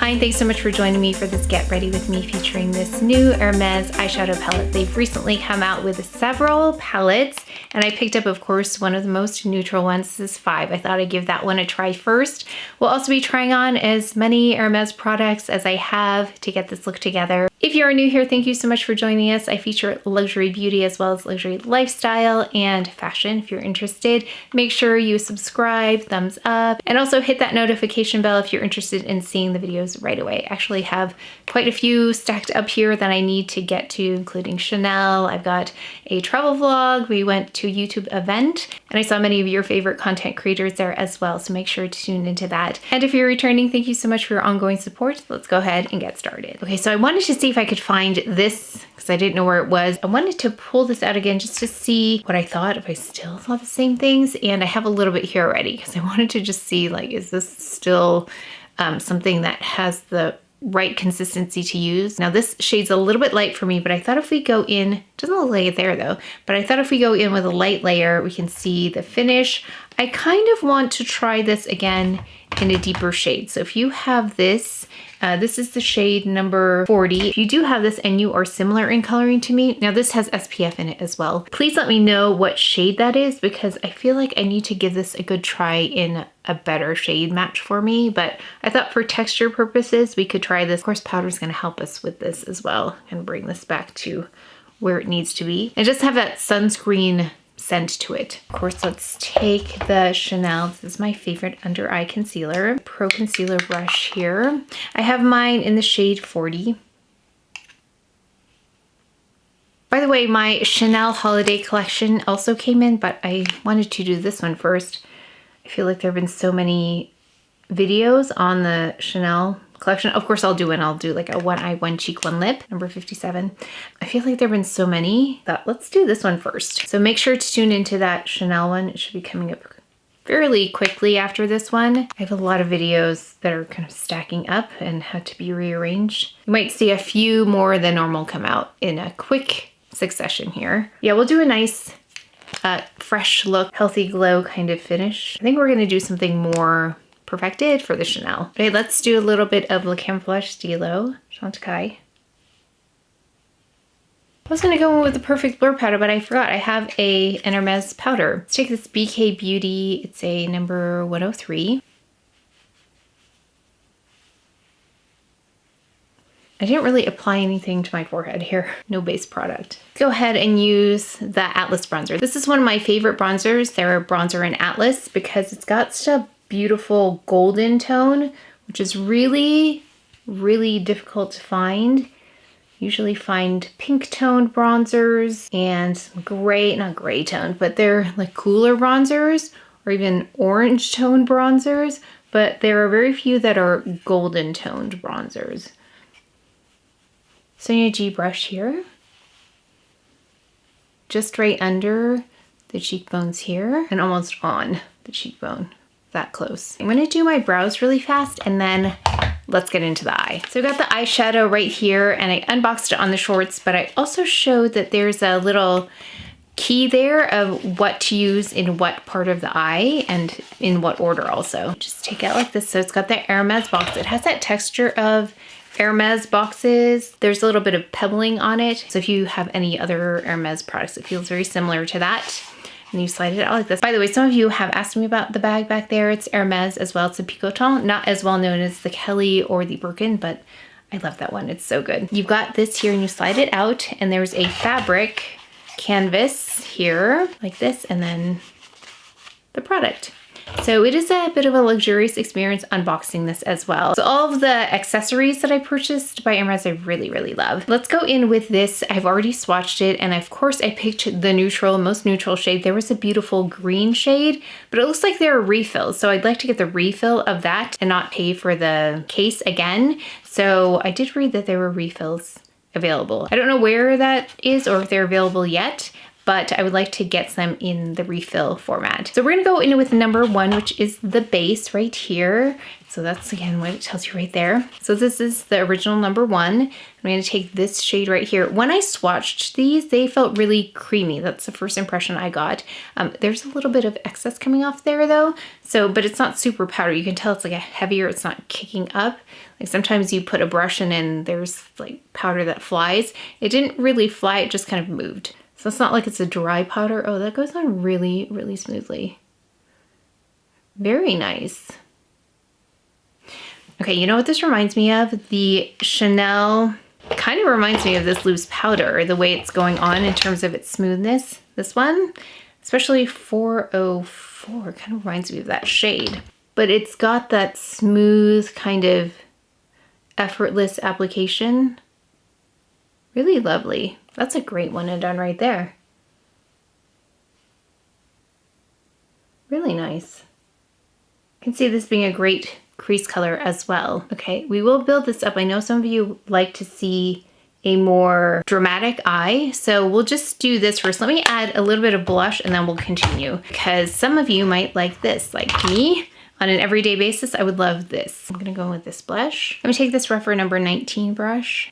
Hi, and thanks so much for joining me for this Get Ready With Me featuring this new Hermes eyeshadow palette. They've recently come out with several palettes, and I picked up, of course, one of the most neutral ones. This is 5. I thought I'd give that one a try first. We'll also be trying on as many Hermes products as I have to get this look together. If you are new here, thank you so much for joining us. I feature luxury beauty as well as luxury lifestyle and fashion. If you're interested, make sure you subscribe, thumbs up, and also hit that notification bell if you're interested in seeing the videos right away. I actually have quite a few stacked up here that I need to get to, including Chanel. I've got a travel vlog. We went to a YouTube event, and I saw many of your favorite content creators there as well, so make sure to tune into that. And if you're returning, thank you so much for your ongoing support. Let's go ahead and get started. Okay, so I wanted to see if I could find this because I didn't know where it was. I wanted to pull this out again just to see what I thought, if I still saw the same things, and I have a little bit here already because I wanted to just see, like, is this still something that has the right consistency to use. Now this shade's a little bit light for me, but I thought if we go in, doesn't look like it there though, but I thought if we go in with a light layer, we can see the finish. I kind of want to try this again in a deeper shade. So if you have this, this is the shade number 40. If you do have this and you are similar in coloring to me, now this has SPF in it as well. Please let me know what shade that is because I feel like I need to give this a good try in a better shade match for me. But I thought for texture purposes, we could try this. Of course, powder is going to help us with this as well and bring this back to where it needs to be. And just have that sunscreen scent to it. Of course, let's take the Chanel. This is my favorite under eye concealer. Pro concealer brush here. I have mine in the shade 40. By the way, my Chanel holiday collection also came in, but I wanted to do this one first. I feel like there have been so many videos on the Chanel collection. Of course, I'll do one. I'll do like a one eye, one cheek, one lip, number 57. I feel like there have been so many that let's do this one first. So make sure to tune into that Chanel one. It should be coming up fairly quickly after this one. I have a lot of videos that are kind of stacking up and had to be rearranged. You might see a few more than normal come out in a quick succession here. Yeah, we'll do a nice fresh look, healthy glow kind of finish. I think we're gonna do something more perfected for the Chanel. Okay, let's do a little bit of the Camoflauge Stylo, Chantecaille. I was gonna go in with the perfect blur powder, but I forgot I have an Hermes powder. Let's take this BK Beauty, it's a number 103. I didn't really apply anything to my forehead here. No base product. Go ahead and use the Atlas bronzer. This is one of my favorite bronzers. They're a bronzer in Atlas because it's got such a beautiful golden tone, which is really, really difficult to find. Usually find pink toned bronzers and gray, not gray toned, but they're like cooler bronzers or even orange toned bronzers, but there are very few that are golden toned bronzers. So you G brush here, just right under the cheekbones here and almost on the cheekbone, that close. I'm gonna do my brows really fast and then let's get into the eye. So I got the eyeshadow right here and I unboxed it on the shorts, but I also showed that there's a little key there of what to use in what part of the eye and in what order also. Just take it out like this. So it's got the Hermes box. It has that texture of Hermes boxes. There's a little bit of pebbling on it. So if you have any other Hermes products, it feels very similar to that. And you slide it out like this. By the way, some of you have asked me about the bag back there. It's Hermes as well. It's a Picotin, not as well known as the Kelly or the Birkin, but I love that one. It's so good. You've got this here and you slide it out and there's a fabric canvas here like this and then the product. So it is a bit of a luxurious experience unboxing this as well. So all of the accessories that I purchased by Hermes I really, really love. Let's go in with this. I've already swatched it and of course I picked the neutral, most neutral shade. There was a beautiful green shade, but it looks like there are refills. So I'd like to get the refill of that and not pay for the case again. So I did read that there were refills available. I don't know where that is or if they're available yet, but I would like to get some in the refill format. So we're gonna go in with number 1, which is the base right here. So that's again what it tells you right there. So this is the original number 1. I'm gonna take this shade right here. When I swatched these, they felt really creamy. That's the first impression I got. There's a little bit of excess coming off there though. So, but it's not super powdery. You can tell it's like a heavier, it's not kicking up. Like sometimes you put a brush in and there's like powder that flies. It didn't really fly, it just kind of moved. So it's not like it's a dry powder. Oh, that goes on really, really smoothly. Very nice. Okay, you know what this reminds me of? The Chanel kind of reminds me of this loose powder, the way it's going on in terms of its smoothness. This one, especially 404, kind of reminds me of that shade. But it's got that smooth kind of effortless application. Really lovely. That's a great one and done right there. Really nice. You can see this being a great crease color as well. Okay, we will build this up. I know some of you like to see a more dramatic eye, so we'll just do this first. Let me add a little bit of blush and then we'll continue, because some of you might like this, like me. On an everyday basis, I would love this. I'm gonna go with this blush. I'm gonna take this REPHR number 19 brush.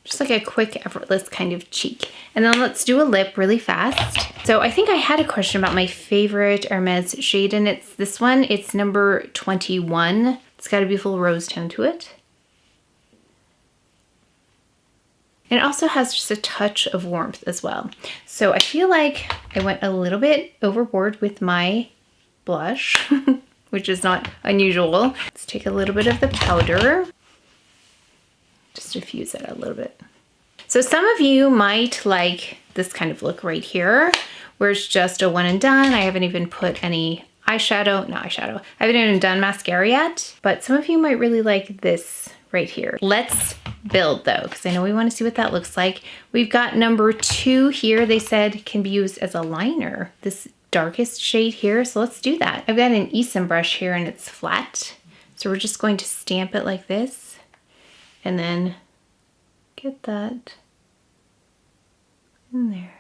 Just like a quick, effortless kind of cheek. And then let's do a lip really fast. So I think I had a question about my favorite Hermes shade, and it's this one. It's number 21. It's got a beautiful rose tone to it. And it also has just a touch of warmth as well. So I feel like I went a little bit overboard with my blush, which is not unusual. Let's take a little bit of the powder. Just diffuse it a little bit. So some of you might like this kind of look right here, where it's just a one and done. I haven't even put any eyeshadow, not eyeshadow. I haven't even done mascara yet, but some of you might really like this right here. Let's build though, because I know we want to see what that looks like. We've got number 2 here. They said can be used as a liner, this darkest shade here. So let's do that. I've got an Esom brush here and it's flat. So we're just going to stamp it like this. And then get that in there.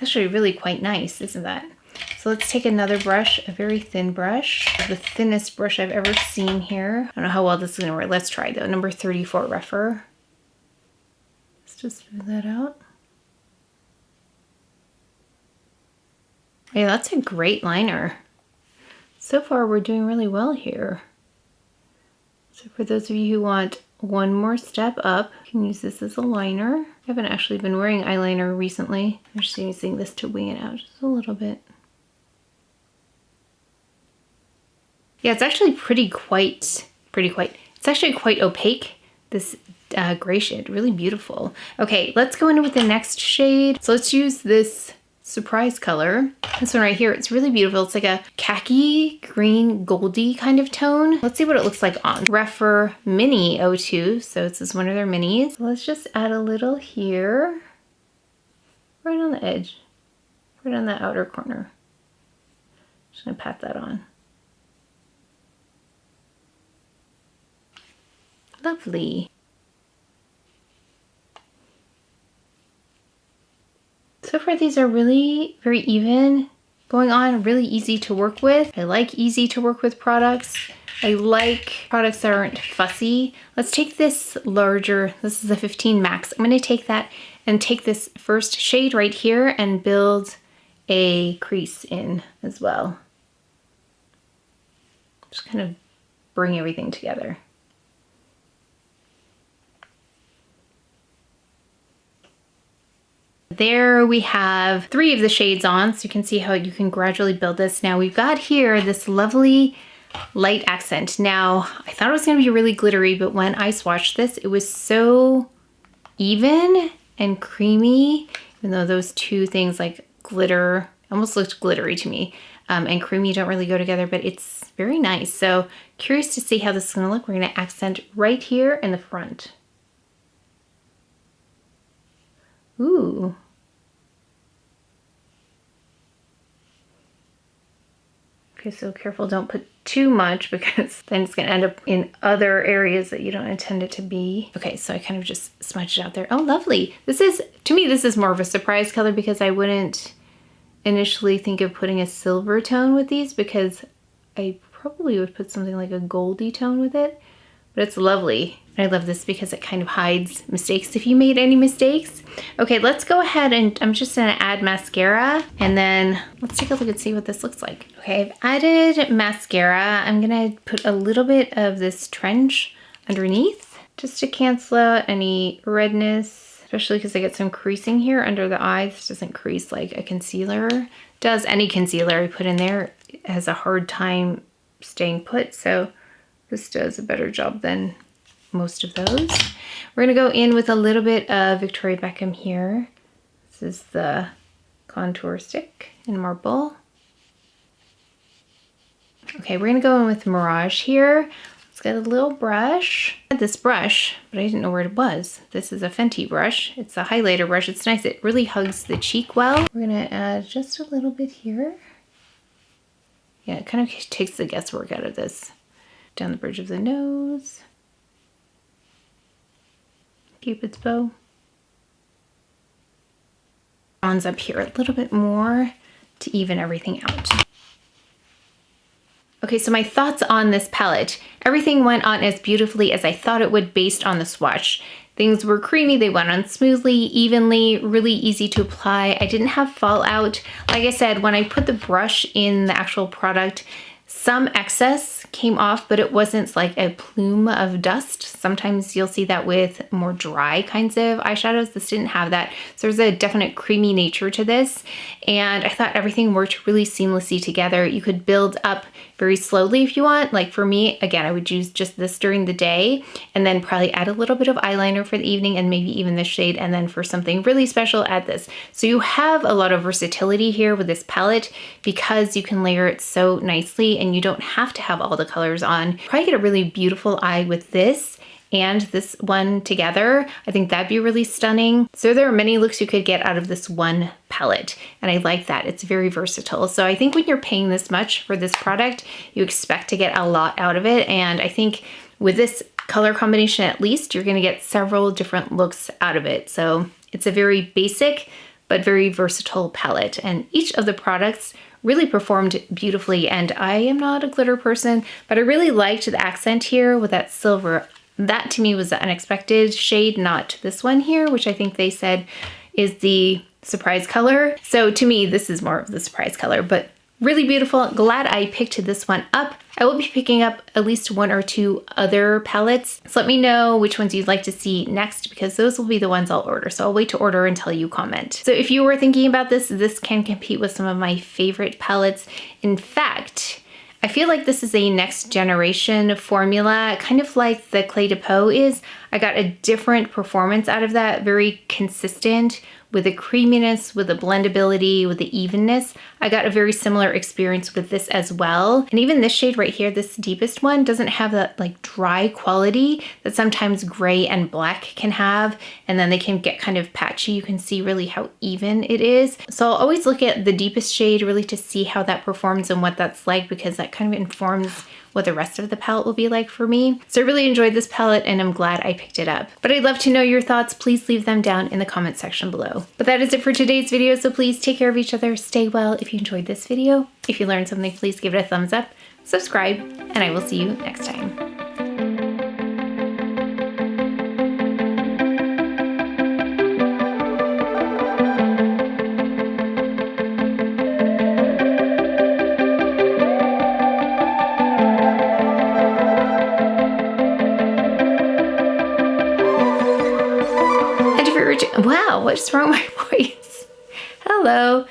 Actually really quite nice, isn't that? So let's take another brush, a very thin brush, the thinnest brush I've ever seen here. I don't know how well this is gonna work. Let's try though. Number 34 REPHR. Let's just smooth that out. Yeah, that's a great liner. So far, we're doing really well here. So for those of you who want one more step up, you can use this as a liner. I haven't actually been wearing eyeliner recently. I'm just using this to wing it out just a little bit. Yeah, it's actually it's actually quite opaque, this gray shade, really beautiful. Okay, let's go in with the next shade. So let's use this surprise color. This one right here, it's really beautiful. It's like a khaki green goldy kind of tone. Let's see what it looks like on. REPHR Mini 02, so this is one of their minis. So let's just add a little here, right on the edge, right on that outer corner. Just gonna pat that on. Lovely. So far these are really very even going on, really easy to work with. I like easy to work with products. I like products that aren't fussy. Let's take this larger, this is a 15 Max. I'm gonna take that and take this first shade right here and build a crease in as well. Just kind of bring everything together. There we have 3 of the shades on, so you can see how you can gradually build this. Now we've got here this lovely light accent. Now I thought it was going to be really glittery, but when I swatched this, it was so even and creamy, even though those two things like glitter almost looked glittery to me, and creamy don't really go together, but it's very nice. So curious to see how this is going to look. We're going to accent right here in the front. Ooh. Okay, so careful, don't put too much because then it's gonna end up in other areas that you don't intend it to be. Okay, so I kind of just smudged it out there. Oh, lovely. This is, to me, this is more of a surprise color because I wouldn't initially think of putting a silver tone with these because I probably would put something like a goldy tone with it, but it's lovely. I love this because it kind of hides mistakes if you made any mistakes. Okay, let's go ahead and I'm just gonna add mascara and then let's take a look and see what this looks like. Okay, I've added mascara. I'm gonna put a little bit of this trench underneath just to cancel out any redness, especially because I get some creasing here under the eye. This doesn't crease like a concealer does. Any concealer I put in there has a hard time staying put, so this does a better job than most of those. We're gonna go in with a little bit of Victoria Beckham here. This is the contour stick in marble. Okay, we're gonna go in with Mirage here. Let's get a little brush. I had this brush, but I didn't know where it was. This is a Fenty brush. It's a highlighter brush. It's nice. It really hugs the cheek well. We're gonna add just a little bit here. Yeah, it kind of takes the guesswork out of this. Down the bridge of the nose. Cupid's bow. Bronze up here a little bit more to even everything out. Okay, so my thoughts on this palette. Everything went on as beautifully as I thought it would based on the swatch. Things were creamy, they went on smoothly, evenly, really easy to apply. I didn't have fallout. Like I said, when I put the brush in the actual product, some excess came off, but it wasn't like a plume of dust. Sometimes you'll see that with more dry kinds of eyeshadows. This didn't have that. So there's a definite creamy nature to this. And I thought everything worked really seamlessly together. You could build up very slowly if you want. Like for me, again, I would use just this during the day and then probably add a little bit of eyeliner for the evening and maybe even this shade. And then for something really special, add this. So you have a lot of versatility here with this palette because you can layer it so nicely and you don't have to have all the colors on. Probably get a really beautiful eye with this and this one together. I think that'd be really stunning. So there are many looks you could get out of this one palette, and I like that. It's very versatile. So I think when you're paying this much for this product, you expect to get a lot out of it, and I think with this color combination at least, you're gonna get several different looks out of it. So it's a very basic but very versatile palette, and each of the products really performed beautifully. And I am not a glitter person, but I really liked the accent here with that silver. That to me was the unexpected shade, not this one here, which I think they said is the surprise color. So to me, this is more of the surprise color, but really beautiful. Glad I picked this one up. I will be picking up at least one or two other palettes. So let me know which ones you'd like to see next because those will be the ones I'll order. So I'll wait to order until you comment. So if you were thinking about this, this can compete with some of my favorite palettes. In fact, I feel like this is a next generation formula, kind of like the Clé de Peau is. I got a different performance out of that, very consistent with the creaminess, with the blendability, with the evenness. I got a very similar experience with this as well. And even this shade right here, this deepest one, doesn't have that like dry quality that sometimes gray and black can have. And then they can get kind of patchy. You can see really how even it is. So I'll always look at the deepest shade really to see how that performs and what that's like, because that kind of informs what the rest of the palette will be like for me. So I really enjoyed this palette and I'm glad I picked it up. But I'd love to know your thoughts. Please leave them down in the comment section below. But that is it for today's video. So please take care of each other. Stay well. If you enjoyed this video, if you learned something, please give it a thumbs up, subscribe, and I will see you next time. Wow, what's wrong with my voice? Hello.